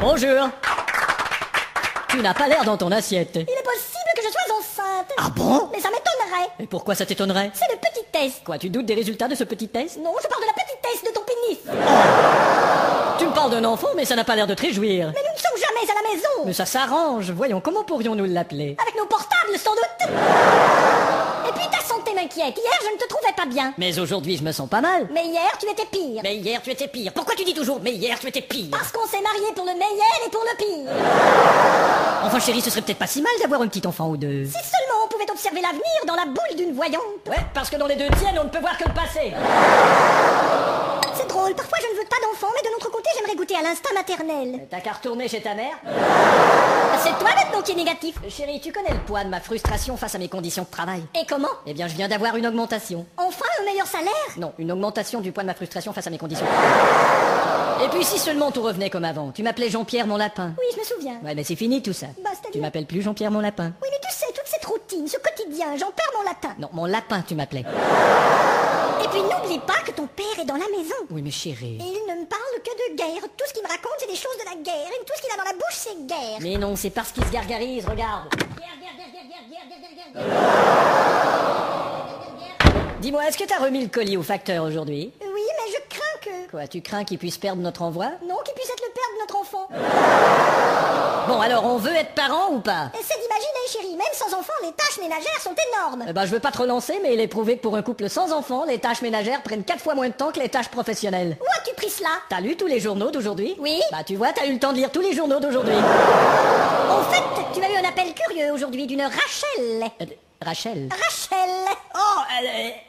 Bonjour. Tu n'as pas l'air dans ton assiette. Il est possible que je sois enceinte. Ah bon? Mais ça m'étonnerait. Et pourquoi ça t'étonnerait? C'est le petit test. Quoi, tu doutes des résultats de ce petit test? Non, je parle de la petite test de ton pénis. Tu me parles d'un enfant, mais ça n'a pas l'air de te réjouir. Mais nous ne sommes jamais à la maison. Mais ça s'arrange. Voyons, comment pourrions-nous l'appeler? Avec nos portables, sans doute. Et puis ta santé m'inquiète. Hier, je ne te trouvais pas bien. Mais aujourd'hui, je me sens pas mal. Mais hier, tu étais pire. Mais hier, tu étais pire. Pourquoi tu dis toujours « mais hier, tu étais pire » Parce qu'on s'est mariés pour le meilleur et pour le pire. Enfin, chérie, ce serait peut-être pas si mal d'avoir un petit enfant ou deux. Si seulement on pouvait observer l'avenir dans la boule d'une voyante. Ouais, parce que dans les deux tiennes, on ne peut voir que le passé. C'est drôle, parfois je ne veux pas d'enfant, mais de l'autre côté, j'aimerais goûter à l'instinct maternel. T'as qu'à retourner chez ta mère? C'est toi maintenant qui est négatif. Chérie, tu connais le poids de ma frustration face à mes conditions de travail. Et comment? Eh bien, je viens d'avoir une augmentation. Enfin, un meilleur salaire? Non, une augmentation du poids de ma frustration face à mes conditions. Et puis si seulement tout revenait comme avant. Tu m'appelais Jean-Pierre mon lapin. Oui, je me souviens. Ouais, mais c'est fini tout ça. Bah, c'est-à-dire? Tu m'appelles plus Jean-Pierre mon lapin. Oui, mais tu sais, toute cette routine, ce quotidien, j'en perds mon latin. Non, mon lapin, tu m'appelais. Et puis n'oublie pas que ton père est dans la maison. Oui, mais chérie. Et il ne me parle que de guerre. Tout ce qu'il me raconte, c'est des choses de la guerre. Et tout ce qu'il a dans la bouche, c'est guerre. Mais non, c'est parce qu'il se gargarise, regarde. Dis-moi, est-ce que t'as remis le colis au facteur aujourd'hui? Oui, mais je crains que... Quoi, tu crains qu'il puisse perdre notre envoi? Non, qu'il puisse être le père de notre enfant. Bon, alors, on veut être parents ou pas? Essaie d'imaginer, chérie, même sans enfant, les tâches ménagères sont énormes. Eh ben, je veux pas te relancer, mais il est prouvé que pour un couple sans enfants, les tâches ménagères prennent 4 fois moins de temps que les tâches professionnelles. Où as-tu pris cela? T'as lu tous les journaux d'aujourd'hui? Oui. Bah, tu vois, t'as eu le temps de lire tous les journaux d'aujourd'hui. En fait, tu as eu un appel curieux aujourd'hui d'une Rachel. Rachel. Rachel. Oh,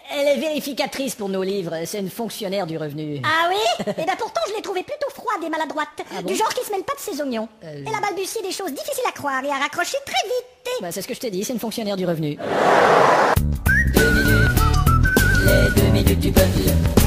elle est vérificatrice pour nos livres. C'est une fonctionnaire du revenu. Ah oui? Eh ben pourtant, je l'ai trouvée plutôt froide et maladroite. Ah bon? Du genre qui se mêle pas de ses ognons. Elle a balbutié des choses difficiles à croire et a raccroché très vite. Bah, c'est ce que je t'ai dit, c'est une fonctionnaire du revenu. 2 minutes, les 2 minutes du peuple.